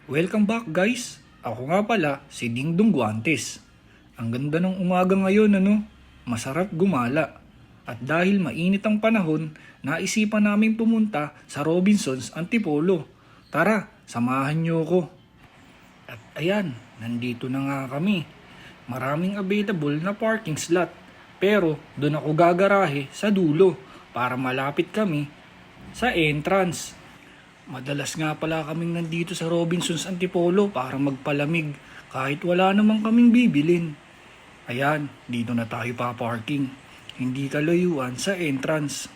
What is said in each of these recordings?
Welcome back guys! Ako nga pala si Dingdong Guantes. Ang ganda ng umaga ngayon Masarap gumala. At dahil mainit ang panahon, naisipan namin pumunta sa Robinsons Antipolo. Tara, samahan niyo ko. At ayan, nandito na nga kami. Maraming available na parking slot. Pero doon ako gagarahe sa dulo para malapit kami sa entrance. Madalas nga pala kaming nandito sa Robinsons Antipolo para magpalamig kahit wala namang kaming bibilin. Ayan, dito na tayo paparking. Hindi kalayuan sa entrance.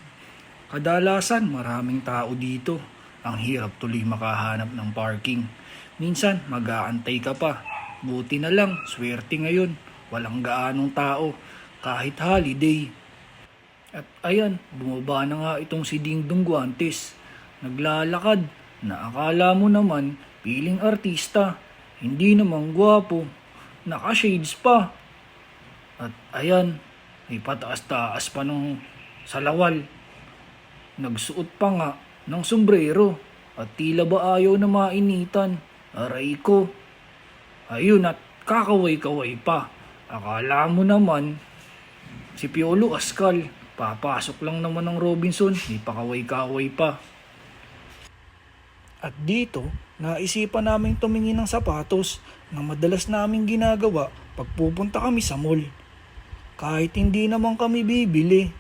Kadalasan maraming tao dito. Ang hirap tuloy makahanap ng parking. Minsan mag-aantay ka pa. Buti na lang, swerte ngayon. Walang gaanong tao kahit holiday. At ayan, bumaba na nga itong si Dingdong Guantes. Naglalakad na akala mo naman piling artista. Hindi naman gwapo. Naka-shades pa. At ayan, may pataas-taas pa ng salawal. Nagsuot pa nga ng sombrero. At tila ba ayaw na mainitan. Aray ko. Ayun at kakaway-kaway pa. Akala mo naman si Piolo Ascal. Papasok lang naman ng Robinson. May pakaway-kaway pa. At dito, naisipan naming tumingin ng sapatos na madalas naming ginagawa pag pupunta kami sa mall. Kahit hindi naman kami bibili.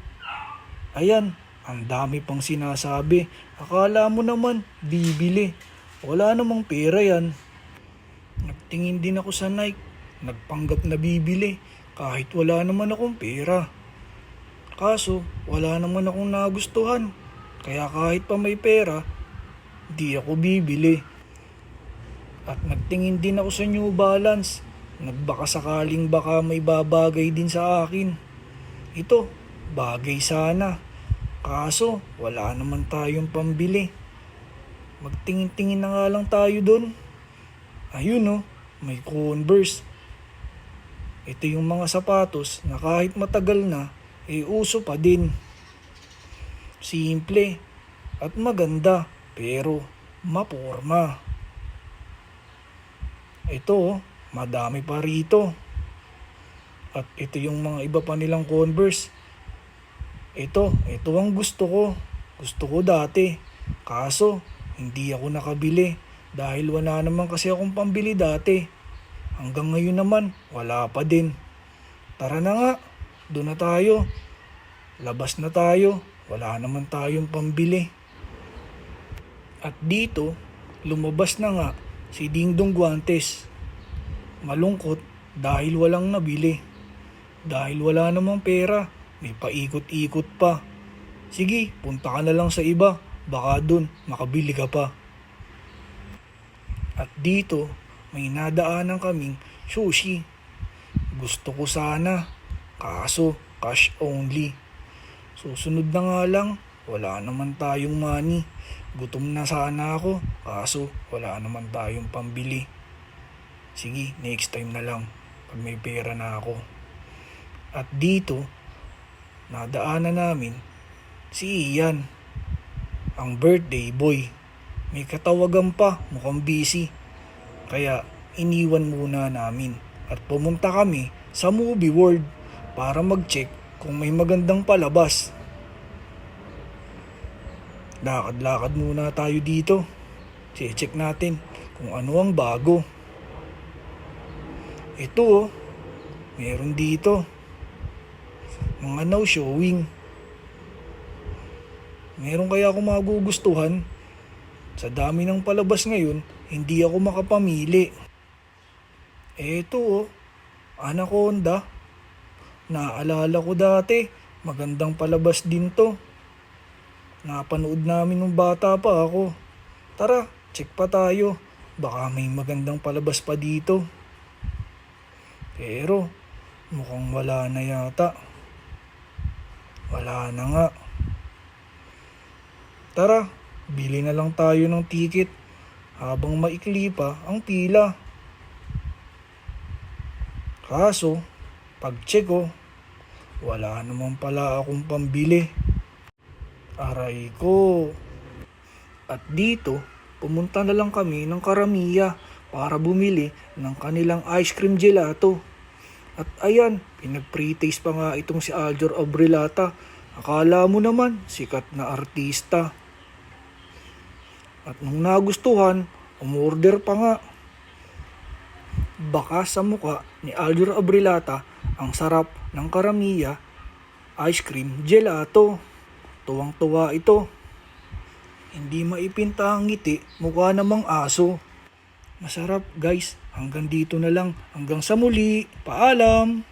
Ayan, ang dami pang sinasabi. Akala mo naman, bibili. Wala namang pera yan. Nagtingin din ako sa Nike. Nagpanggap na bibili kahit wala naman akong pera. Kaso, wala naman akong nagustuhan. Kaya kahit pa may pera, di ako bibili. At nagtingin din ako sa New Balance. Nagbaka sakaling baka may babagay din sa akin. Ito, bagay sana. Kaso, wala naman tayong pambili. Magtingin-tingin na nga lang tayo dun. Ayun may Converse. Ito yung mga sapatos na kahit matagal na, uso pa din. Simple at maganda. Pero maporma. Ito, madami pa rito. At ito yung mga iba pa nilang Converse. Ito ang gusto ko. Gusto ko dati. Kaso, hindi ako nakabili. Dahil wala naman kasi akong pambili dati. Hanggang ngayon naman, wala pa din. Tara na nga, doon na tayo. Labas na tayo. Wala naman tayong pambili. At dito, lumabas na nga si Dingdong Guantes. Malungkot dahil walang nabili. Dahil wala namang pera, may paikot-ikot pa. Sige, punta ka na lang sa iba. Baka dun, makabili ka pa. At dito, may nadaanan kaming sushi. Gusto ko sana, kaso cash only. Susunod na nga lang, wala naman tayong money. Gutom na sana ako, kaso wala naman tayong pambili. Sige, next time na lang, pag may pera na ako. At dito, nadaanan namin si Ian, ang birthday boy. May katawagan pa, mukhang busy. Kaya iniwan muna namin at pumunta kami sa Movie World para mag-check kung may magandang palabas. Lakad-lakad muna tayo dito. Check natin kung ano ang bago. Ito meron dito. Mga now showing. Meron kaya ako magugustuhan? Sa dami ng palabas ngayon, hindi ako makapamili. Ito Anaconda. Naalala ko dati, magandang palabas din to. Napanood namin nung bata pa ako. Tara, check pa tayo. Baka may magandang palabas pa dito. Pero, mukhang wala na yata. Wala na nga. Tara, bili na lang tayo ng ticket habang maikli pa ang pila. Kaso, pag-check wala naman pala akong pambili. Aray ko. At dito, pumunta na lang kami ng Karamiya para bumili ng kanilang ice cream gelato. At ayan, pinag-pre-taste pa nga itong si Aljur Abrilata. Akala mo naman, sikat na artista. At nung nagustuhan, umorder pa nga. Baka sa muka ni Aljur Abrilata ang sarap ng Karamiya ice cream gelato. Tuwang-tuwa ito. Hindi maipinta ang ngiti, mukha namang aso. Masarap guys, hanggang dito na lang. Hanggang sa muli, paalam!